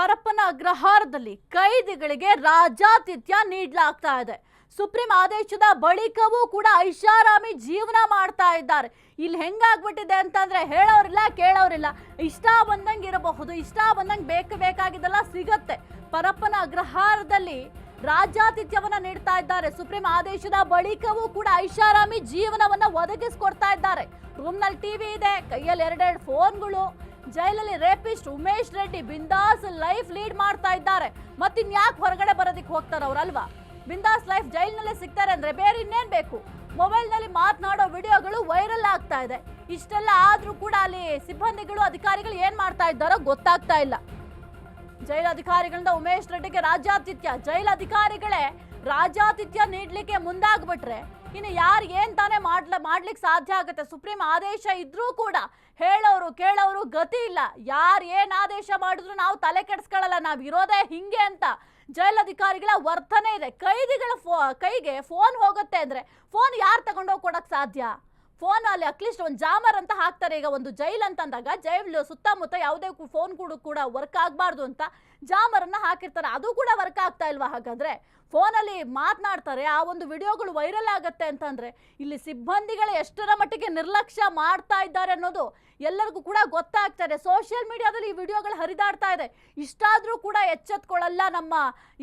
ಪರಪ್ಪನ ಅಗ್ರಹಾರದಲ್ಲಿ ಕೈದಿಗಳಿಗೆ ರಾಜಾತಿಥ್ಯ ನೀಡಲಾಗ್ತಾ ಇದೆ. ಸುಪ್ರೀಂ ಆದೇಶದ ಬಳಿಕವೂ ಕೂಡ ಐಷಾರಾಮಿ ಜೀವನ ಮಾಡ್ತಾ ಇದ್ದಾರೆ. ಇಲ್ಲಿ ಹೆಂಗಾಗ್ಬಿಟ್ಟಿದೆ ಅಂತಂದ್ರೆ ಹೇಳೋರಿಲ್ಲ ಕೇಳೋರಿಲ್ಲ, ಇಷ್ಟ ಬಂದಂಗೆ ಇರಬಹುದು, ಇಷ್ಟ ಬಂದಂಗೆ ಬೇಕಾಗಿದ್ದೆಲ್ಲ ಸಿಗತ್ತೆ. ಪರಪ್ಪನ ಅಗ್ರಹಾರದಲ್ಲಿ ರಾಜಾತಿಥ್ಯವನ್ನ ನೀಡ್ತಾ ಇದ್ದಾರೆ. ಸುಪ್ರೀಂ ಆದೇಶದ ಬಳಿಕವೂ ಕೂಡ ಐಷಾರಾಮಿ ಜೀವನವನ್ನ ಒದಗಿಸ್ಕೊಡ್ತಾ ಇದ್ದಾರೆ. ರೂಮ್ನಲ್ಲಿ ಟಿವಿ ಇದೆ, ಕೈಯಲ್ಲಿ ಎರಡೆರಡು ಫೋನ್ಗಳು. ಜೈಲಲ್ಲಿ ರೇಪಿಸ್ಟ್ ಉಮೇಶ್ ರೆಡ್ಡಿ ಬಿಂದಾಸ್ ಲೈಫ್ ಲೀಡ್ ಮಾಡ್ತಾ ಇದ್ದಾರೆ. ಮತ್ತಿನ್ಯಾಕೆ ಹೊರಗಡೆ ಬರೋದಿಕ್ಕೆ ಹೋಗ್ತಾರೆ ಅವರಲ್ವಾ? ಬಿಂದಾಸ್ ಲೈಫ್ ಜೈಲಿನಲ್ಲೇ ಸಿಗ್ತಾರೆ ಅಂದ್ರೆ ಬೇರೆ ಇನ್ನೇನ್ ಬೇಕು? ಮೊಬೈಲ್ನಲ್ಲಿ ಮಾತನಾಡೋ ವಿಡಿಯೋಗಳು ವೈರಲ್ ಆಗ್ತಾ ಇದೆ. ಇಷ್ಟೆಲ್ಲ ಆದ್ರೂ ಕೂಡ ಅಲ್ಲಿ ಸಿಬ್ಬಂದಿಗಳು ಅಧಿಕಾರಿಗಳು ಏನ್ ಮಾಡ್ತಾ ಇದ್ದಾರೋ ಗೊತ್ತಾಗ್ತಾ ಇಲ್ಲ. ಜೈಲಧಿಕಾರಿಗಳಿಂದ ಉಮೇಶ್ ರೆಡ್ಡಿಗೆ ರಾಜಾತಿಥ್ಯ, ಜೈಲಧಿಕಾರಿಗಳೇ ರಾಜಾತಿಥ್ಯ ನೀಡ್ಲಿಕ್ಕೆ ಮುಂದಾಗ್ಬಿಟ್ರೆ ಇನ್ನು ಯಾರು ಏನ್ ತಾನೇ ಮಾಡ್ಲಿಕ್ಕೆ ಸಾಧ್ಯ ಆಗುತ್ತೆ? ಸುಪ್ರೀಂ ಆದೇಶ ಇದ್ರೂ ಕೂಡ ಹೇಳೋರು ಕೇಳೋರು ಗತಿ ಇಲ್ಲ. ಯಾರು ಏನ್ ಆದೇಶ ಮಾಡಿದ್ರು ನಾವು ತಲೆ ಕೆಡಿಸ್ಕೊಳ್ಳಲ್ಲ, ನಾವ್ ಇರೋದೇ ಹಿಂಗೆ ಅಂತ ಜೈಲಧಿಕಾರಿಗಳ ವರ್ತನೆ ಇದೆ. ಕೈದಿಗಳ ಕೈಗೆ ಫೋನ್ ಹೋಗುತ್ತೆ ಅಂದ್ರೆ ಫೋನ್ ಯಾರು ತಗೊಂಡೋಗಿ ಕೊಡಕ್ ಸಾಧ್ಯ? ಫೋನ್ ಅಲ್ಲಿ ಅಟ್ಲೀಸ್ಟ್ ಒಂದು ಜಾಮರ್ ಅಂತ ಹಾಕ್ತಾರೆ. ಈಗ ಒಂದು ಜೈಲ್ ಅಂತಂದಾಗ ಜೈಲು ಸುತ್ತಮುತ್ತ ಯಾವುದೇ ಫೋನ್ ಕೂಡ ವರ್ಕ್ ಆಗಬಾರ್ದು ಅಂತ ಜಾಮರನ್ನ ಹಾಕಿರ್ತಾರೆ. ಅದು ಕೂಡ ವರ್ಕ್ ಆಗ್ತಾ ಇಲ್ವಾ? ಹಾಗಾದ್ರೆ ಫೋನಲ್ಲಿ ಮಾತನಾಡ್ತಾರೆ, ಆ ಒಂದು ವಿಡಿಯೋಗಳು ವೈರಲ್ ಆಗುತ್ತೆ ಅಂತಂದ್ರೆ ಇಲ್ಲಿ ಸಿಬ್ಬಂದಿಗಳು ಎಷ್ಟರ ಮಟ್ಟಿಗೆ ನಿರ್ಲಕ್ಷ್ಯ ಮಾಡ್ತಾ ಇದ್ದಾರೆ ಅನ್ನೋದು ಎಲ್ಲರಿಗೂ ಕೂಡ ಗೊತ್ತಾಗ್ತದೆ. ಸೋಷಿಯಲ್ ಮೀಡಿಯಾದಲ್ಲಿ ಈ ವಿಡಿಯೋಗಳು ಹರಿದಾಡ್ತಾ ಇದೆ. ಇಷ್ಟಾದ್ರೂ ಕೂಡ ಎಚ್ಚೆತ್ಕೊಳ್ಳಲ್ಲ. ನಮ್ಮ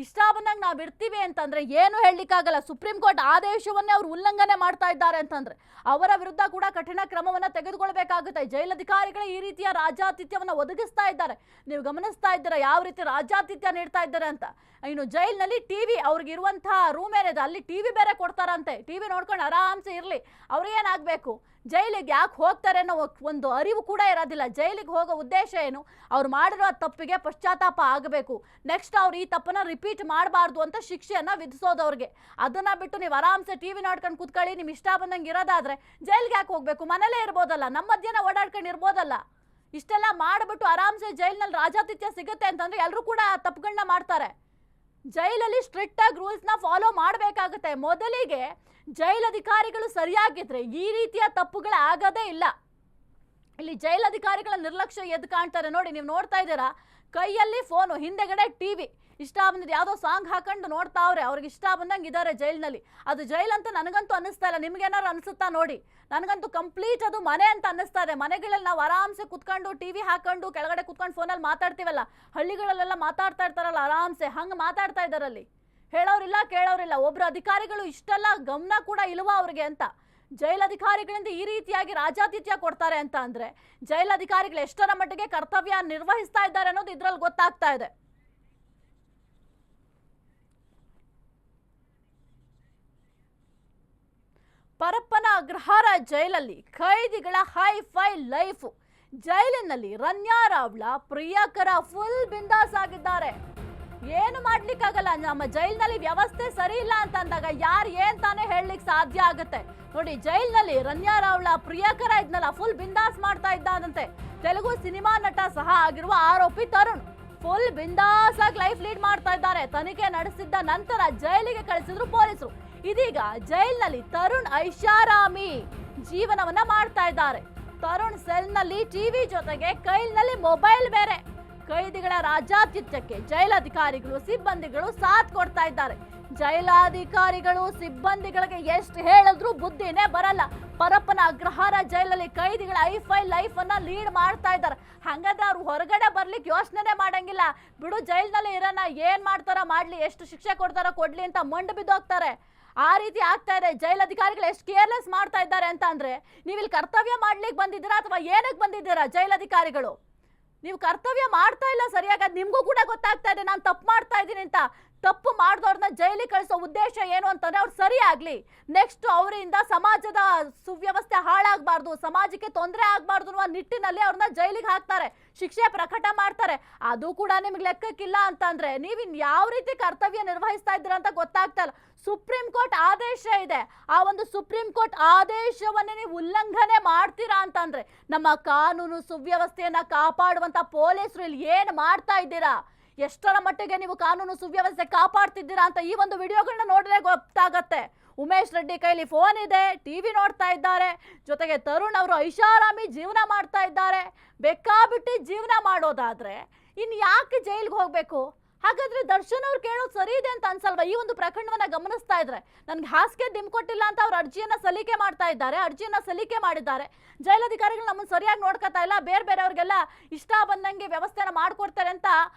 ಇಷ್ಟ ಬಂದಾಗ ನಾವು ಇರ್ತೀವಿ ಅಂತಂದ್ರೆ ಏನು ಹೇಳಲಿಕ್ಕಾಗಲ್ಲ. ಸುಪ್ರೀಂ ಕೋರ್ಟ್ ಆದೇಶವನ್ನೇ ಅವರು ಉಲ್ಲಂಘನೆ ಮಾಡ್ತಾ ಇದ್ದಾರೆ ಅಂತಂದ್ರೆ ಅವರ ವಿರುದ್ಧ ಕೂಡ ಕಠಿಣ ಕ್ರಮವನ್ನ ತೆಗೆದುಕೊಳ್ಬೇಕಾಗುತ್ತೆ. ಜೈಲಧಿಕಾರಿಗಳೇ ಈ ರೀತಿಯ ರಾಜಾತಿಥ್ಯವನ್ನ ಒದಗಿಸ್ತಾ ಇದ್ದಾರೆ. ನೀವು ಗಮನಿಸ್ತಾ ಇದ್ದೀರಾ ಯಾವ ರೀತಿ ರಾಜಾತಿಥ್ಯ ನೀಡ್ತಾ ಇದ್ದಾರೆ ಅಂತ. ಇನ್ನು ಜೈಲಿನಲ್ಲಿ ಟಿವಿ ಅವ್ರಿಗೆ ಇರುವಂತಹ ರೂಮ್ ಏನಿದೆ ಅಲ್ಲಿ ಟಿವಿ ಬೇರೆ ಕೊಡ್ತಾರಂತೆ. ಟಿವಿ ನೋಡ್ಕೊಂಡು ಆರಾಮ್ಸೆ ಇರ್ಲಿ. ಅವ್ರಿಗೇನಾಗಬೇಕು? ಜೈಲಿಗೆ ಯಾಕೆ ಹೋಗ್ತಾರೆ ಅನ್ನೋ ಒಂದು ಅರಿವು ಕೂಡ ಇರೋದಿಲ್ಲ. ಜೈಲಿಗೆ ಹೋಗೋ ಉದ್ದೇಶ ಏನು? ಅವ್ರು ಮಾಡಿರೋ ತಪ್ಪಿಗೆ ಪಶ್ಚಾತ್ತಾಪ ಆಗಬೇಕು. ನೆಕ್ಸ್ಟ್ ಅವ್ರು ಈ ತಪ್ಪನ್ನ ರಿಪೀಟ್ ಮಾಡಬಾರ್ದು ಅಂತ ಶಿಕ್ಷೆಯನ್ನ ವಿಧಿಸೋದವ್ರಿಗೆ. ಅದನ್ನ ಬಿಟ್ಟು ನೀವು ಆರಾಮ್ಸೆ ಟಿವಿ ನೋಡ್ಕೊಂಡು ಕೂತ್ಕೊಳ್ಳಿ, ನಿಮ್ ಇಷ್ಟ ಬಂದಂಗೆ ಇರೋದಾದ್ರೆ ಜೈಲಿಗೆ ಯಾಕೆ ಹೋಗ್ಬೇಕು? ಮನೇಲೇ ಇರ್ಬೋದಲ್ಲ, ನಮ್ಮ ಮಧ್ಯೆ ಓಡಾಡ್ಕೊಂಡು ಇರ್ಬೋದಲ್ಲ. ಇಷ್ಟೆಲ್ಲ ಮಾಡಿಬಿಟ್ಟು ಆರಾಮ್ಸೆ ಜೈಲಿನಲ್ಲಿ ರಾಜಾತಿಥ್ಯ ಸಿಗುತ್ತೆ ಅಂತಂದ್ರೆ ಎಲ್ಲರೂ ಕೂಡ ತಪ್ಪುಗಳನ್ನ ಮಾಡ್ತಾರೆ. ಜೈಲಲ್ಲಿ ಸ್ಟ್ರಿಕ್ಟ್ ಆಗಿ ರೂಲ್ಸ್ನ ಫಾಲೋ ಮಾಡಬೇಕಾಗುತ್ತೆ. ಮೊದಲಿಗೆ ಜೈಲಧಿಕಾರಿಗಳು ಸರಿಯಾಗಿದ್ರೆ ಈ ರೀತಿಯ ತಪ್ಪುಗಳು ಆಗೋದೇ ಇಲ್ಲ. ಇಲ್ಲಿ ಜೈಲಧಿಕಾರಿಗಳ ನಿರ್ಲಕ್ಷ್ಯ ಎದ್ದು ಕಾಣ್ತಾರೆ ನೋಡಿ. ನೀವು ನೋಡ್ತಾ ಇದ್ದೀರಾ, ಕೈಯಲ್ಲಿ ಫೋನು, ಹಿಂದೆಗಡೆ ಟಿವಿ. ಇಷ್ಟ ಬಂದಿದ್ದು ಯಾವುದೋ ಸಾಂಗ್ ಹಾಕೊಂಡು ನೋಡ್ತಾವ್ರೆ. ಅವ್ರಿಗೆ ಇಷ್ಟ ಬಂದಂಗೆ ಇದ್ದಾರೆ ಜೈಲಿನಲ್ಲಿ. ಅದು ಜೈಲ್ ಅಂತ ನನಗಂತೂ ಅನ್ನಿಸ್ತಾ ಇಲ್ಲ. ನಿಮ್ಗೇನಾರು ಅನಿಸುತ್ತಾ ನೋಡಿ? ನನಗಂತೂ ಕಂಪ್ಲೀಟ್ ಅದು ಮನೆ ಅಂತ ಅನ್ನಿಸ್ತಾ ಇದೆ. ಮನೆಗಳಲ್ಲಿ ನಾವು ಆರಾಮ್ಸೆ ಕುತ್ಕೊಂಡು ಟಿವಿ ಹಾಕೊಂಡು ಕೆಳಗಡೆ ಕುತ್ಕೊಂಡು ಫೋನಲ್ಲಿ ಮಾತಾಡ್ತೀವಲ್ಲ, ಹಳ್ಳಿಗಳಲ್ಲೆಲ್ಲ ಮಾತಾಡ್ತಾ ಇರ್ತಾರಲ್ಲ ಆರಾಮ್ಸೆ, ಹಂಗೆ ಮಾತಾಡ್ತಾ ಇದ್ದಾರಲ್ಲಿ. ಹೇಳೋರಿಲ್ಲ ಕೇಳೋರಿಲ್ಲ. ಒಬ್ರು ಅಧಿಕಾರಿಗಳು ಇಷ್ಟೆಲ್ಲ ಗಮನ ಕೂಡ ಇಲ್ವಾ ಅವ್ರಿಗೆ ಅಂತ. ಜೈಲಧಿಕಾರಿಗಳಿಂದ ಈ ರೀತಿಯಾಗಿ ರಾಜಾತಿಥ್ಯ ಕೊಡ್ತಾರೆ ಅಂತ ಅಂದ್ರೆ ಜೈಲಧಿಕಾರಿಗಳು ಎಷ್ಟರ ಮಟ್ಟಿಗೆ ಕರ್ತವ್ಯ ನಿರ್ವಹಿಸ್ತಾ ಇದ್ದಾರೆ ಅನ್ನೋದು ಇದ್ರಲ್ಲಿ ಗೊತ್ತಾಗ್ತಾ ಇದೆ. ಪರಪ್ಪನ ಅಗ್ರಹಾರ ಜೈಲಲ್ಲಿ ಕೈದಿಗಳ ಹೈಫೈ ಲೈಫ್. ಜೈಲಿನಲ್ಲಿ ರನ್ಯಾ ರಾವ್ಳ ಪ್ರಿಯಕರ ಫುಲ್ ಬಿಂದಾಸ್ ಆಗಿದ್ದಾರೆ. ಏನು ಮಾಡ್ಲಿಕ್ಕಾಗಲ್ಲ. ನಮ್ಮ ಜೈಲಿನಲ್ಲಿ ವ್ಯವಸ್ಥೆ ಸರಿ ಇಲ್ಲ ಅಂತ ಅಂದಾಗ ಯಾರು ಏನ್ ತಾನೇ ಹೇಳಲಿಕ್ಕೆ ಸಾಧ್ಯ ಆಗುತ್ತೆ? ನೋಡಿ, ಜೈಲಿನಲ್ಲಿ ರನ್ಯಾ ರಾವ್ಳ ಪ್ರಿಯಕರ ಇದ್ನಲ್ಲ ಫುಲ್ ಬಿಂದಾಸ್ ಮಾಡ್ತಾ ಇದ್ದಾನಂತೆ. ತೆಲುಗು ಸಿನಿಮಾ ನಟ ಸಹ ಆಗಿರುವ ಆರೋಪಿ ತರುಣ್ ಫುಲ್ ಬಿಂದಾಸ್ ಆಗಿ ಲೈಫ್ ಲೀಡ್ ಮಾಡ್ತಾ ಇದ್ದಾರೆ. ತನಿಖೆ ನಡೆಸಿದ್ದ ನಂತರ ಜೈಲಿಗೆ ಕಳಿಸಿದ್ರು ಪೊಲೀಸರು. ಇದೀಗ ಜೈಲಿನಲ್ಲಿ ತರುಣ್ ಐಷಾರಾಮಿ ಜೀವನವನ್ನ ಮಾಡ್ತಾ ಇದ್ದಾರೆ. ತರುಣ್ ಸೆಲ್ನಲ್ಲಿ ಟಿವಿ ಜೊತೆಗೆ ಕೈಲಿನಲ್ಲಿ ಮೊಬೈಲ್ ಬೇರೆ. ಕೈದಿಗಳ ರಾಜಾತಿಥ್ಯಕ್ಕೆ ಜೈಲಧಿಕಾರಿಗಳು ಸಿಬ್ಬಂದಿಗಳು ಸಾಥ್ ಕೊಡ್ತಾ ಇದ್ದಾರೆ. ಜೈಲಾಧಿಕಾರಿಗಳು ಸಿಬ್ಬಂದಿಗಳಿಗೆ ಎಷ್ಟು ಹೇಳಿದ್ರು ಬುದ್ಧಿನೇ ಬರಲ್ಲ. ಪರಪ್ಪನ ಅಗ್ರಹಾರ ಜೈಲಲ್ಲಿ ಕೈದಿಗಳ ಐಫೈ ಲೈಫ್ ಅನ್ನ ಲೀಡ್ ಮಾಡ್ತಾ ಇದ್ದಾರೆ. ಹಾಗಾದ್ರೆ ಅವ್ರು ಹೊರಗಡೆ ಬರ್ಲಿಕ್ಕೆ ಯೋಚನೆ ಮಾಡಂಗಿಲ್ಲ. ಬಿಡು, ಜೈಲ್ನಲ್ಲಿ ಇರೋಣ, ಏನ್ ಮಾಡ್ತಾರೋ ಮಾಡ್ಲಿ, ಎಷ್ಟು ಶಿಕ್ಷೆ ಕೊಡ್ತಾರೋ ಕೊಡ್ಲಿ ಅಂತ ಮಂಡು ಬಿದ್ದೋಗ್ತಾರೆ. ಆ ರೀತಿ ಆಗ್ತಾ ಇದೆ. ಜೈಲಧಿಕಾರಿಗಳು ಎಷ್ಟು ಕೇರ್ಲೆಸ್ ಮಾಡ್ತಾ ಇದ್ದಾರೆ ಅಂತ ಅಂದ್ರೆ, ನೀವು ಇಲ್ಲಿ ಕರ್ತವ್ಯ ಮಾಡ್ಲಿಕ್ಕೆ ಬಂದಿದ್ದೀರಾ ಅಥವಾ ಏನಕ್ಕೆ ಬಂದಿದ್ದೀರಾ? ಜೈಲಧಿಕಾರಿಗಳು ನೀವು ಕರ್ತವ್ಯ ಮಾಡ್ತಾ ಇಲ್ಲ ಸರಿಯಾಗಿ. ಅದು ನಿಮ್ಗೂ ಕೂಡ ಗೊತ್ತಾಗ್ತಾ ಇದೆ ನಾನು ತಪ್ಪು ಮಾಡ್ತಾ ಇದ್ದೀನಿ ಅಂತ. ತಪ್ಪು ಮಾಡಿದವ್ರನ್ನ ಜೈಲಿಗೆ ಕಳಿಸೋ ಉದ್ದೇಶ ಏನು ಅಂತಂದ್ರೆ ಅವ್ರು ಸರಿ ಆಗ್ಲಿ, ನೆಕ್ಸ್ಟ್ ಅವರಿಂದ ಸಮಾಜದ ಸುವ್ಯವಸ್ಥೆ ಹಾಳಾಗಬಾರ್ದು, ಸಮಾಜಕ್ಕೆ ತೊಂದರೆ ಆಗಬಾರ್ದು ಅನ್ನುವ ನಿಟ್ಟಿನಲ್ಲಿ ಅವ್ರನ್ನ ಜೈಲಿಗೆ ಹಾಕ್ತಾರೆ, ಶಿಕ್ಷೆ ಪ್ರಕಟ ಮಾಡ್ತಾರೆ. ಅದು ಕೂಡ ನಿಮ್ಗೆ ಲೆಕ್ಕಕ್ಕಿಲ್ಲ ಅಂತಂದ್ರೆ ನೀವಿನ್ ಯಾವ ರೀತಿ ಕರ್ತವ್ಯ ನಿರ್ವಹಿಸ್ತಾ ಇದ್ದೀರಾ ಅಂತ ಗೊತ್ತಾಗ್ತಾ ಇಲ್ಲ. ಸುಪ್ರೀಂ ಕೋರ್ಟ್ ಆದೇಶ ಇದೆ. ಆ ಒಂದು ಸುಪ್ರೀಂ ಕೋರ್ಟ್ ಆದೇಶವನ್ನೇ ನೀವು ಉಲ್ಲಂಘನೆ ಮಾಡ್ತೀರಾ ಅಂತಂದ್ರೆ ನಮ್ಮ ಕಾನೂನು ಸುವ್ಯವಸ್ಥೆಯನ್ನ ಕಾಪಾಡುವಂತ ಪೊಲೀಸರು ಇಲ್ಲಿ ಏನ್ ಮಾಡ್ತಾ ಇದ್ದೀರಾ? ಎಷ್ಟರ ಮಟ್ಟಿಗೆ ನೀವು ಕಾನೂನು ಸುವ್ಯವಸ್ಥೆ ಕಾಪಾಡ್ತಿದ್ದೀರಾ ಅಂತ ಈ ಒಂದು ವಿಡಿಯೋಗಳನ್ನ ನೋಡಿದ್ರೆ ಗೊತ್ತಾಗತ್ತೆ. ಉಮೇಶ್ ರೆಡ್ಡಿ ಕೈಲಿ ಫೋನ್ ಇದೆ, ಟಿವಿ ನೋಡ್ತಾ ಇದ್ದಾರೆ, ಜೊತೆಗೆ ತರುಣ್ ಅವರು ಐಷಾರಾಮಿ ಜೀವನ ಮಾಡ್ತಾ ಇದ್ದಾರೆ. ಬೇಕಾಬಿಟ್ಟಿ ಜೀವನ ಮಾಡೋದಾದ್ರೆ ಇನ್ ಯಾಕೆ ಜೈಲ್ಗೆ ಹೋಗ್ಬೇಕು? ಹಾಗಾದ್ರೆ ದರ್ಶನ್ ಅವ್ರು ಕೇಳೋದು ಸರಿ ಇದೆ ಅಂತ ಅನ್ಸಲ್ವಾ? ಈ ಒಂದು ಪ್ರಕರಣವನ್ನ ಗಮನಿಸ್ತಾ ಇದ್ರೆ ನನ್ಗೆ ಹಾಸಿಗೆ ದಿಮ್ ಕೊಟ್ಟಿಲ್ಲ ಅಂತ ಅವ್ರ ಅರ್ಜಿಯನ್ನ ಸಲ್ಲಿಕೆ ಮಾಡ್ತಾ ಇದ್ದಾರೆ, ಅರ್ಜಿಯನ್ನ ಸಲ್ಲಿಕೆ ಮಾಡಿದ್ದಾರೆ. ಜೈಲಧಿಕಾರಿಗಳು ನಮ್ಮನ್ನು ಸರಿಯಾಗಿ ನೋಡ್ಕೊತಾ ಇಲ್ಲ, ಬೇರೆಯವ್ರಿಗೆಲ್ಲ ಇಷ್ಟ ಬಂದಂಗೆ ವ್ಯವಸ್ಥೆನ ಮಾಡ್ಕೊಡ್ತಾರೆ ಅಂತ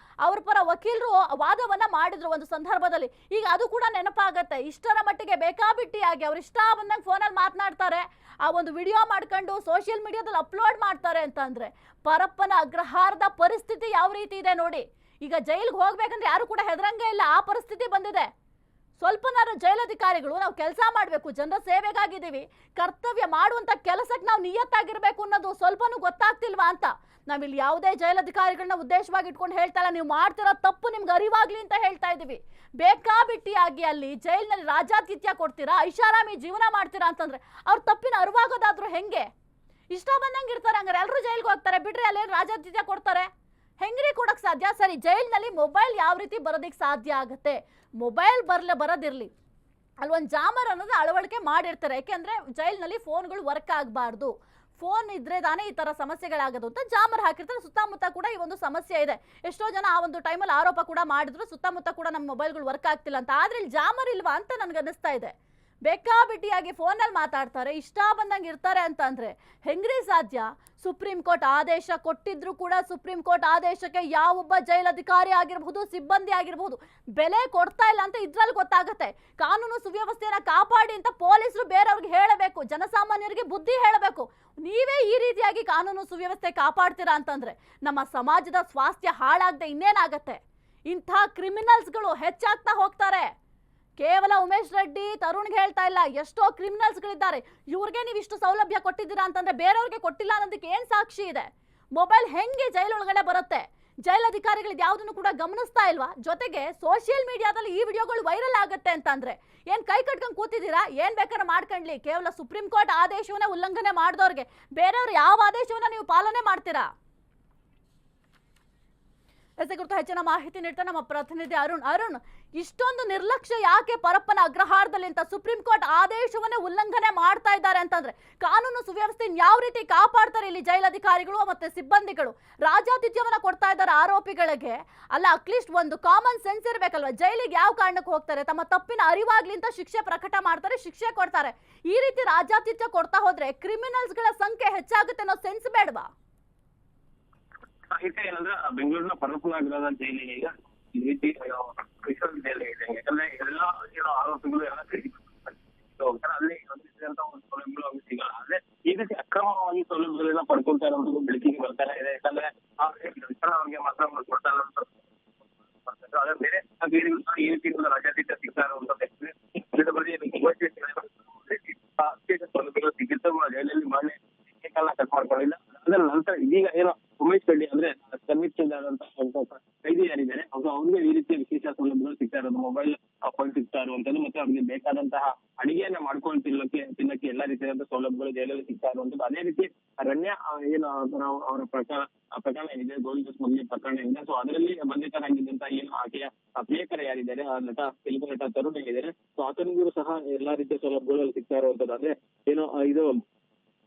ಅವ್ರ ಪರ ವಕೀಲರು ವಾದವನ್ನ ಮಾಡಿದ್ರು ಒಂದು ಸಂದರ್ಭದಲ್ಲಿ. ಈಗ ಅದು ಕೂಡ ನೆನಪಾಗತ್ತೆ. ಇಷ್ಟರ ಮಟ್ಟಿಗೆ ಬೇಕಾಬಿಟ್ಟಿಯಾಗಿ ಅವ್ರು ಇಷ್ಟ ಬಂದಂಗೆ ಫೋನಲ್ಲಿ ಮಾತನಾಡ್ತಾರೆ, ಆ ಒಂದು ವಿಡಿಯೋ ಮಾಡ್ಕೊಂಡು ಸೋಷಿಯಲ್ ಮೀಡಿಯಾದಲ್ಲಿ ಅಪ್ಲೋಡ್ ಮಾಡ್ತಾರೆ ಅಂತಂದ್ರೆ ಪರಪ್ಪನ ಅಗ್ರಹಾರದ ಪರಿಸ್ಥಿತಿ ಯಾವ ರೀತಿ ಇದೆ ನೋಡಿ. ಈಗ ಜೈಲ್ಗೆ ಹೋಗ್ಬೇಕಂದ್ರೆ ಯಾರು ಕೂಡ ಹೆದರಂಗೇ ಇಲ್ಲ, ಆ ಪರಿಸ್ಥಿತಿ ಬಂದಿದೆ. ಸ್ವಲ್ಪನಾರು ಜೈಲಧಿಕಾರಿಗಳು ನಾವು ಕೆಲಸ ಮಾಡಬೇಕು, ಜನರ ಸೇವೆಗಾಗಿದ್ದೀವಿ, ಕರ್ತವ್ಯ ಮಾಡುವಂತ ಕೆಲಸಕ್ಕೆ ನಾವು ನಿಯತ್ತಾಗಿರ್ಬೇಕು ಅನ್ನೋದು ಸ್ವಲ್ಪನೂ ಗೊತ್ತಾಗ್ತಿಲ್ವಾ ಅಂತ. ನಾವಿಲ್ಲಿ ಯಾವುದೇ ಜೈಲಧಿಕಾರಿಗಳನ್ನ ಉದ್ದೇಶವಾಗಿ ಇಟ್ಕೊಂಡು ಹೇಳ್ತಾ ಇಲ್ಲ, ನೀವು ಮಾಡ್ತಿರೋ ತಪ್ಪು ನಿಮ್ಗೆ ಅರಿವಾಗ್ಲಿ ಅಂತ ಹೇಳ್ತಾ ಇದೀವಿ. ಬೇಕಾಬಿಟ್ಟಿಯಾಗಿ ಅಲ್ಲಿ ಜೈಲಿನಲ್ಲಿ ರಾಜಾತಿಥ್ಯ ಕೊಡ್ತೀರಾ, ಐಷಾರಾಮಿ ಜೀವನ ಮಾಡ್ತೀರಾ ಅಂತಂದ್ರೆ ಅವ್ರ ತಪ್ಪಿನ ಅರಿವಾಗೋದಾದ್ರೂ ಹೆಂಗೆ? ಇಷ್ಟ ಬಂದಂಗೆ ಇರ್ತಾರೆ, ಹಂಗಾರೆ ಎಲ್ಲರೂ ಜೈಲ್ಗೆ ಹೋಗ್ತಾರೆ ಬಿಡ್ರಿ, ಅಲ್ಲೇನು ರಾಜಾತಿಥ್ಯ ಕೊಡ್ತಾರೆ? ಹೆಂಗ್ರಿ ಕೊಡಕ್ ಸಾಧ್ಯ? ಸರಿ, ಜೈಲಿನಲ್ಲಿ ಮೊಬೈಲ್ ಯಾವ ರೀತಿ ಬರೋದಕ್ಕೆ ಸಾಧ್ಯ ಆಗುತ್ತೆ? ಮೊಬೈಲ್ ಬರೋದಿರ್ಲಿ, ಅಲ್ಲಿ ಒಂದು ಜಾಮರ್ ಅನ್ನೋದು ಅಳವಡಿಕೆ ಮಾಡಿರ್ತಾರೆ. ಯಾಕೆಂದ್ರೆ ಜೈಲಿನಲ್ಲಿ ಫೋನ್ಗಳು ವರ್ಕ್ ಆಗಬಾರ್ದು, ಫೋನ್ ಇದ್ರೆ ತಾನೇ ಈ ತರ ಸಮಸ್ಯೆಗಳಾಗೋದು ಅಂತ ಜಾಮರ್ ಹಾಕಿರ್ತಾರೆ. ಸುತ್ತಮುತ್ತ ಕೂಡ ಈ ಒಂದು ಸಮಸ್ಯೆ ಇದೆ. ಎಷ್ಟೋ ಜನ ಆ ಒಂದು ಟೈಮಲ್ಲಿ ಆರೋಪ ಕೂಡ ಮಾಡಿದ್ರು, ಸುತ್ತಮುತ್ತ ಕೂಡ ನಮ್ಮ ಮೊಬೈಲ್ಗಳು ವರ್ಕ್ ಆಗ್ತಿಲ್ಲ ಅಂತ. ಆದ್ರೆ ಇಲ್ಲಿ ಜಾಮರ್ ಇಲ್ವಾ ಅಂತ ನನ್ಗೆ ಅನ್ನಿಸ್ತಾ ಇದೆ. ಬೇಕಾಬಿಟ್ಟಿಯಾಗಿ ಫೋನಲ್ಲಿ ಮಾತಾಡ್ತಾರೆ, ಇಷ್ಟ ಬಂದಂಗೆ ಇರ್ತಾರೆ ಅಂತ ಅಂದ್ರೆ ಹೆಂಗ್ರಿ ಸಾಧ್ಯ? ಸುಪ್ರೀಂ ಕೋರ್ಟ್ ಆದೇಶ ಕೊಟ್ಟಿದ್ರು ಕೂಡ ಸುಪ್ರೀಂ ಕೋರ್ಟ್ ಆದೇಶಕ್ಕೆ ಯಾವೊಬ್ಬ ಜೈಲಧಿಕಾರಿ ಆಗಿರಬಹುದು, ಸಿಬ್ಬಂದಿ ಆಗಿರಬಹುದು ಬೆಲೆ ಕೊಡ್ತಾ ಇಲ್ಲ ಅಂತ ಇದ್ರಲ್ಲಿ ಗೊತ್ತಾಗುತ್ತೆ. ಕಾನೂನು ಸುವ್ಯವಸ್ಥೆಯನ್ನ ಕಾಪಾಡಿ ಅಂತ ಪೊಲೀಸರು ಬೇರೆಯವ್ರಿಗೆ ಹೇಳಬೇಕು, ಜನಸಾಮಾನ್ಯರಿಗೆ ಬುದ್ಧಿ ಹೇಳಬೇಕು. ನೀವೇ ಈ ರೀತಿಯಾಗಿ ಕಾನೂನು ಸುವ್ಯವಸ್ಥೆ ಕಾಪಾಡ್ತೀರಾ ಅಂತಂದ್ರೆ ನಮ್ಮ ಸಮಾಜದ ಸ್ವಾಸ್ಥ್ಯ ಹಾಳಾಗದೆ ಇನ್ನೇನಾಗತ್ತೆ? ಇಂಥ ಕ್ರಿಮಿನಲ್ಸ್ಗಳು ಹೆಚ್ಚಾಗ್ತಾ ಹೋಗ್ತಾರೆ. ಕೇವಲ ಉಮೇಶ್ ರೆಡ್ಡಿ, ತರುಣ್ಗೆ ಹೇಳ್ತಾ ಇಲ್ಲ, ಎಷ್ಟೋ ಕ್ರಿಮಿನಲ್ಸ್ಗಳಿದ್ದಾರೆ. ಇವ್ರಿಗೆ ನೀವು ಇಷ್ಟು ಸೌಲಭ್ಯ ಕೊಟ್ಟಿದ್ದೀರಾ ಅಂತಂದ್ರೆ ಬೇರೆಯವ್ರಿಗೆ ಕೊಟ್ಟಿಲ್ಲ ಅನ್ನೋದಕ್ಕೆ ಏನ್ ಸಾಕ್ಷಿ ಇದೆ? ಮೊಬೈಲ್ ಹೆಂಗೆ ಜೈಲೊಳಗಡೆ ಬರುತ್ತೆ? ಜೈಲಧಿಕಾರಿಗಳು ಯಾವುದನ್ನು ಕೂಡ ಗಮನಿಸ್ತಾ ಇಲ್ವಾ? ಜೊತೆಗೆ ಸೋಷಿಯಲ್ ಮೀಡಿಯಾದಲ್ಲಿ ಈ ವಿಡಿಯೋಗಳು ವೈರಲ್ ಆಗುತ್ತೆ ಅಂತಂದ್ರೆ ಏನ್ ಕೈ ಕಟ್ಕೊಂಡು ಕೂತಿದ್ದೀರಾ? ಏನ್ ಬೇಕಾದ್ರೆ ಮಾಡ್ಕೊಂಡ್ಲಿ, ಕೇವಲ ಸುಪ್ರೀಂ ಕೋರ್ಟ್ ಆದೇಶವನ್ನ ಉಲ್ಲಂಘನೆ ಮಾಡಿದವ್ರಿಗೆ ಬೇರೆಯವ್ರು ಯಾವ ಆದೇಶವನ್ನ ನೀವು ಪಾಲನೆ ಮಾಡ್ತೀರಾ? ಇದರ ಕುರಿತು ಹೆಚ್ಚಿನ ಮಾಹಿತಿ ನೀಡ್ತಾ ನಮ್ಮ ಪ್ರತಿನಿಧಿ ಅರುಣ್, ಇಷ್ಟೊಂದು ನಿರ್ಲಕ್ಷ್ಯ ಯಾಕೆ ಪರಪ್ಪನ ಅಗ್ರಹಾರದಲ್ಲಿ ಅಂತ? ಸುಪ್ರೀಂ ಕೋರ್ಟ್ ಆದೇಶವನ್ನೇ ಉಲ್ಲಂಘನೆ ಮಾಡ್ತಾ ಇದ್ದಾರೆ ಅಂತಂದ್ರೆ ಕಾನೂನು ಸುವ್ಯವಸ್ಥೆ ಯಾವ ರೀತಿ ಕಾಪಾಡ್ತಾರೆ ಇಲ್ಲಿ ಜೈಲಧಿಕಾರಿಗಳು ಮತ್ತೆ ಸಿಬ್ಬಂದಿಗಳು? ರಾಜಾತಿಥ್ಯವನ್ನ ಕೊಡ್ತಾ ಇದ್ದಾರೆ ಆರೋಪಿಗಳಿಗೆ. ಅಲ್ಲ, ಅಟ್ಲೀಸ್ಟ್ ಒಂದು ಕಾಮನ್ ಸೆನ್ಸ್ ಇರ್ಬೇಕಲ್ವಾ? ಜೈಲಿಗೆ ಯಾವ ಕಾರಣಕ್ಕೆ ಹೋಗ್ತಾರೆ? ತಮ್ಮ ತಪ್ಪಿನ ಅರಿವಾಗ್ಲಿ ಅಂತ ಶಿಕ್ಷೆ ಪ್ರಕಟ ಮಾಡ್ತಾರೆ, ಶಿಕ್ಷೆ ಕೊಡ್ತಾರೆ. ಈ ರೀತಿ ರಾಜಾತಿಥ್ಯ ಕೊಡ್ತಾ ಹೋದ್ರೆ ಕ್ರಿಮಿನಲ್ಸ್ ಗಳ ಸಂಖ್ಯೆ ಹೆಚ್ಚಾಗುತ್ತೆ ಅನ್ನೋ ಸೆನ್ಸ್ ಬೇಡವಾ? ಏನಂದ್ರೆ ಬೆಂಗಳೂರಿನ ಪರಪ್ಪನಗರದ ಜೈಲಿಗೆ ಈಗ ಈ ರೀತಿ ಸ್ಪೆಷಲ್ ಜೈಲ್ ಇದೆ. ಯಾಕಂದ್ರೆ ಎಲ್ಲ ಆರೋಪಿಗಳು ಎಲ್ಲ ಹೋಗ್ತಾರೆ, ಅಲ್ಲಿ ಒಂದಿಸಿದಂತ ಒಂದು ಸೌಲಭ್ಯಗಳು ಅವ್ರಿಗೆ ಸಿಗಲ್ಲ. ಆದ್ರೆ ಈ ರೀತಿ ಅಕ್ರಮವಾಗಿ ಸೌಲಭ್ಯಗಳನ್ನ ಪಡ್ಕೊಳ್ತಾ ಇರೋದು ಬೆಳಕಿಗೆ ಬರ್ತಾನೆ ಇದೆ. ಯಾಕಂದ್ರೆ ಅವ್ರಿಗೆ ಮಾತ್ರ ಕೊಡ್ತಾ ಇರೋ ಆದ್ರೆ ಬೇರೆ ಈ ರೀತಿ ರಾಜಾತಿಥ್ಯ ಸಿಗ್ತಾ ಇರುವಂತದ್ದು ಸೌಲಭ್ಯಗಳು ಸಿಕ್ಕಿತ್ತು ಜೈಲಲ್ಲಿ ಮಾಡಿ ಕಟ್ ಮಾಡ್ಕೊಳ್ಳಿಲ್ಲ. ಅದರ ನಂತರ ಇದೀಗ ಏನೋ ಉಮೇಶ್ ರೆಡ್ಡಿ ಅಂದ್ರೆ ಕನ್ವಿಕ್ಟೆಡ್ ಕೈದಿ ಯಾರಿದ್ದಾರೆ ಅವ್ರಿಗೆ ಈ ರೀತಿಯ ವಿಶೇಷ ಸೌಲಭ್ಯಗಳು ಸಿಗ್ತಾ ಇರೋದು, ಮೊಬೈಲ್ ಫೋನ್ ಸಿಗ್ತಾ ಇರುವಂತದ್ದು, ಮತ್ತೆ ಅವ್ರಿಗೆ ಬೇಕಾದಂತಹ ಅಡಿಗೆಯನ್ನ ಮಾಡ್ಕೊಂಡು ತಿನ್ನಕ್ಕೆ ಎಲ್ಲಾ ರೀತಿಯಾದಂತಹ ಸೌಲಭ್ಯಗಳು ಜೈಲಲ್ಲಿ ಸಿಗ್ತಾ ಇರುವಂತದ್ದು. ಅದೇ ರೀತಿ ರಣ್ಯ ಏನು ಅವರ ಪ್ರಕರಣ ಏನಿದೆ, ಗೋವಿಂದ ಸ್ಮಗ್ಲಿಂಗ್ ಪ್ರಕರಣ ಏನಿದೆ, ಸೊ ಅದರಲ್ಲಿ ಬಂಧಿತರಾಗಿದ್ದಂತ ಏನು ಆಕೆಯ ಪ್ರಿಯಕರ ಯಾರಿದ್ದಾರೆ, ತೆಲುಗು ನಟ ತರುಣ್ ಏನಿದ್ದಾರೆ, ಸೊ ಆತನಿಗೂ ಸಹ ಎಲ್ಲಾ ರೀತಿಯ ಸೌಲಭ್ಯಗಳು ಸಿಗ್ತಾ ಇರುವಂತದ್ದು. ಅಂದ್ರೆ ಏನು ಇದು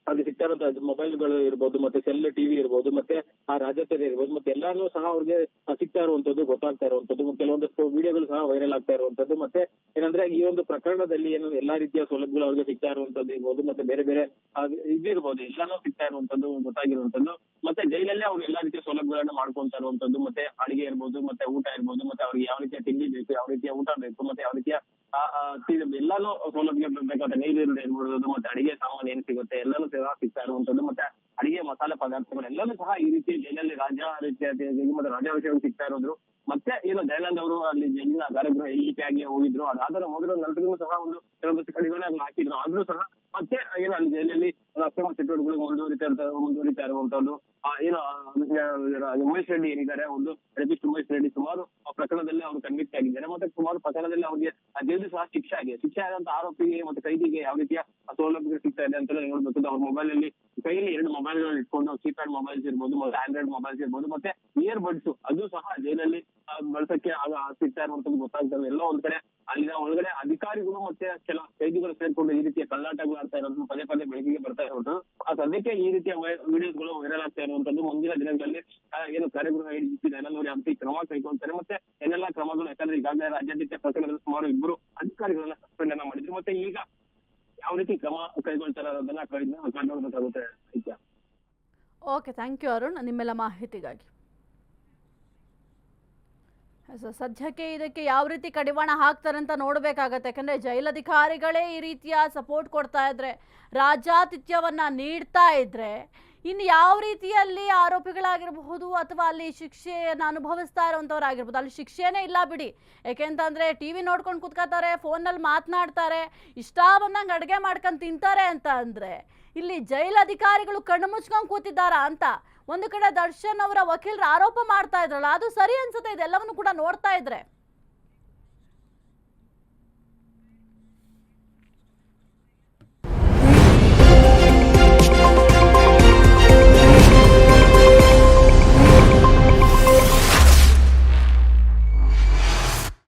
ಅಲ್ಲಿ ಸಿಗ್ತಾ ಇರುವಂತಹ ಮೊಬೈಲ್ಗಳು ಇರ್ಬೋದು, ಮತ್ತೆ ಸೆಲ್ ಟಿವಿ ಇರ್ಬೋದು, ಮತ್ತೆ ಆ ರಾಜಕೀಯ ಇರ್ಬೋದು, ಮತ್ತೆ ಎಲ್ಲಾನು ಸಹ ಅವ್ರಿಗೆ ಸಿಗ್ತಾ ಇರುವಂತದ್ದು, ಗೊತ್ತಾಗ್ತಾ ಇರುವಂತದ್ದು. ಕೆಲವೊಂದಷ್ಟು ವಿಡಿಯೋಗಳು ಸಹ ವೈರಲ್ ಆಗ್ತಾ ಇರುವಂತದ್ದು. ಮತ್ತೆ ಏನಂದ್ರೆ ಈ ಒಂದು ಪ್ರಕರಣದಲ್ಲಿ ಏನು ಎಲ್ಲಾ ರೀತಿಯ ಸೌಲಭ್ಯಗಳು ಅವ್ರಿಗೆ ಸಿಗ್ತಾ ಇರುವಂತದ್ದು ಇರ್ಬೋದು, ಮತ್ತೆ ಬೇರೆ ಬೇರೆ ಇದಿರ್ಬೋದು, ಎಲ್ಲಾನು ಸಿಗ್ತಾ ಇರುವಂತದ್ದು ಗೊತ್ತಾಗಿರುವಂತದ್ದು. ಮತ್ತೆ ಜೈಲಲ್ಲೇ ಅವ್ರು ಎಲ್ಲಾ ರೀತಿಯ ಸೌಲಭ್ಯಗಳನ್ನ ಮಾಡ್ಕೊಂತಾ ಇರುವಂತದ್ದು. ಮತ್ತೆ ಅಡಿಗೆ ಇರ್ಬೋದು, ಮತ್ತೆ ಊಟ ಇರ್ಬೋದು, ಮತ್ತೆ ಅವ್ರಿಗೆ ಯಾವ ರೀತಿಯ ತಿಂಡಿ ಬೇಕು, ಯಾವ ರೀತಿಯ ಊಟ ಬೇಕು, ಮತ್ತೆ ಯಾವ ರೀತಿಯ ಎಲ್ಲಾನು ಸೌಲಭ್ಯ ಬೇಕಾದ್ರೆ ನೀರು ಇರ್ಬೋದು, ಮತ್ತೆ ಅಡಿಗೆ ಸಾಮಾನು ಏನ್ ಸಿಗುತ್ತೆ ಎಲ್ಲಾನು ಸಿಗ್ತಾ ಇರುವಂತದ್ದು. ಮತ್ತೆ ಅಡಿಗೆ ಮಸಾಲೆ ಪದಾರ್ಥಗಳು ಎಲ್ಲಾನು ಸಹ ಈ ರೀತಿ ಜೈಲಲ್ಲಿ ಮತ್ತೆ ರಾಜಾಭಿಷೇಕ ಸಿಗ್ತಾ ಇರೋದು. ಮತ್ತೆ ಏನು ದಯಾನಂದ್ ಅವರು ಅಲ್ಲಿ ಜೈಲಿನ ಕಾರಾಗೃಹ ಆಗಿ ಹೋಗಿದ್ರು, ಅದಾದ ಹೋಗಿರೋ ನಂತರನೂ ಸಹ ಒಂದು ಕೆಲವೊಂದು ಕಡೆಗಳನ್ನ ಹಾಕಿದ್ರು. ಆದ್ರೂ ಸಹ ಮತ್ತೆ ಏನು ಅಲ್ಲಿ ಜೈಲಲ್ಲಿ ಅಕ್ರಮ ಚಟುವಟಿಕೆಗಳು ಮುಂದುವರಿತಾ ಇರುವಂತದ್ದು. ಏನು ಉಮೇಶ್ ರೆಡ್ಡಿ ಏನಿದ್ದಾರೆ, ಒಂದು ರೆಪಿಸ್ಟ್ ಉಮೇಶ್ ರೆಡ್ಡಿ ಸುಮಾರು ಪ್ರಕರಣದಲ್ಲಿ ಅವರು ಕನ್ವಿಕ್ಟ್ ಆಗಿದ್ದಾರೆ. ಮತ್ತೆ ಸುಮಾರು ಪ್ರಕರಣದಲ್ಲಿ ಅವ್ರಿಗೆ ಜೈಲು ಸಹ ಶಿಕ್ಷೆ ಆದಂತ ಆರೋಪಿಗೆ ಮತ್ತೆ ಕೈದಿಗೆ ಯಾವ ರೀತಿಯ ಸೌಲಭ್ಯ ಸಿಗ್ತಾ ಇದೆ ಅಂತ ನೋಡ್ಬೇಕು. ಅವ್ರ ಮೊಬೈಲ್ ಅಲ್ಲಿ ಕೈಯಲ್ಲಿ 2 ಮೊಬೈಲ್ಗಳು ಇಟ್ಕೊಂಡು ಕೀಪ್ಯಾಡ್ ಮೊಬೈಲ್ಸ್ ಇರ್ಬೋದು, ಮತ್ತೆ ಆಂಡ್ರಾಯ್ಡ್ ಮೊಬೈಲ್ಸ್ ಇರ್ಬೋದು, ಮತ್ತೆ ಇಯರ್ ಬಡ್ಸ್ ಅದು ಸಹ ಜೈಲಲ್ಲಿ ಬಳಸಕ್ಕೆ ಸಿಗ್ತಾ ಇರುವಂತದ್ದು ಗೊತ್ತಾಗ್ತದೆ. ಎಲ್ಲೋ ಒಂದ್ ಕಡೆ ಅಲ್ಲಿನ ಒಳಗಡೆ ಅಧಿಕಾರಿಗಳು ಮತ್ತೆ ಕೆಲ ಕೈದಿಗಳು ಸೇರ್ಕೊಂಡು ಈ ರೀತಿಯ ಕಳ್ಳಾಟಗಳು ಆಡ್ತಾ ಇರೋದು ಪದೇ ಪದೇ ಬೆಳಕಿಗೆ ಬರ್ತಾ ಇರೋದು. ಸದ್ಯಕ್ಕೆ ಈ ರೀತಿಯ ವಿಡಿಯೋಸ್ಗಳು ವೈರಲ್ ಆಗ್ತಾ ಇರುವಂತದ್ದು. ಮುಂದಿನ ದಿನಗಳಲ್ಲಿ ಏನು ಕಾರ್ಯಗೃಹ ADGP ದಯಾನಂದ ಹಂಪಿ ಕ್ರಮ ಕೈಗೊಳ್ತಾರೆ. ಮತ್ತೆ ಏನೆಲ್ಲಾ ಕ್ರಮಗಳು, ಯಾಕಂದ್ರೆ ಈಗಾಗಲೇ ರಾಜ್ಯಾದ್ಯಂತ ಪ್ರಕರಣದಲ್ಲಿ ಸುಮಾರು 2 ಅಧಿಕಾರಿಗಳನ್ನ ಸಸ್ಪೆಂಡ್ ಅನ್ನ ಮಾಡಿದ್ರು. ಮತ್ತೆ ಈಗ ಯಾವ ರೀತಿ ಕ್ರಮ ಕೈಗೊಳ್ತಾರೆ ಅನ್ನೋದನ್ನ ಕಾಯ್ದುಕೊಳ್ಳಬೇಕಾಗುತ್ತೆ. ಓಕೆ, ಥ್ಯಾಂಕ್ ಯು ಅರುಣ್ ನಿಮ್ಮೆಲ್ಲ ಮಾಹಿತಿಗಾಗಿ. ಸದ್ಯಕ್ಕೆ ಇದಕ್ಕೆ ಯಾವ ರೀತಿ ಕಡಿವಾಣ ಹಾಕ್ತಾರೆ ಅಂತ ನೋಡಬೇಕಾಗತ್ತೆ. ಯಾಕಂದರೆ ಜೈಲಧಿಕಾರಿಗಳೇ ಈ ರೀತಿಯ ಸಪೋರ್ಟ್ ಕೊಡ್ತಾ ಇದ್ರೆ, ರಾಜಾತಿಥ್ಯವನ್ನು ನೀಡ್ತಾ ಇದ್ರೆ, ಇನ್ನು ಯಾವ ರೀತಿಯಲ್ಲಿ ಆರೋಪಿಗಳಾಗಿರಬಹುದು ಅಥವಾ ಅಲ್ಲಿ ಶಿಕ್ಷೆಯನ್ನು ಅನುಭವಿಸ್ತಾ ಇರುವಂಥವ್ರಾಗಿರ್ಬೋದು, ಅಲ್ಲಿ ಶಿಕ್ಷೆನೇ ಇಲ್ಲ ಬಿಡಿ. ಯಾಕೆಂತಂದರೆ ಟಿ ವಿ ನೋಡ್ಕೊಂಡು ಕೂತ್ಕೋತಾರೆ, ಫೋನಲ್ಲಿ ಮಾತನಾಡ್ತಾರೆ, ಇಷ್ಟ ಬಂದಂಗೆ ಅಡುಗೆ ಮಾಡ್ಕೊಂಡು ತಿಂತಾರೆ ಅಂತ ಅಂದರೆ ಇಲ್ಲಿ ಜೈಲಧಿಕಾರಿಗಳು ಕಣ್ಣು ಮುಚ್ಕೊಂಡು ಕೂತಿದ್ದಾರಾ ಅಂತ ಒಂದು ಕಡೆ ದರ್ಶನ್ ಅವರ ವಕೀಲರು ಆರೋಪ ಮಾಡ್ತಾ ಇದ್ರಲ್ಲ, ಅದು ಸರಿ ಅನ್ಸುತ್ತೆ ಇದೆಲ್ಲವನ್ನು ಕೂಡ ನೋಡ್ತಾ ಇದ್ರೆ.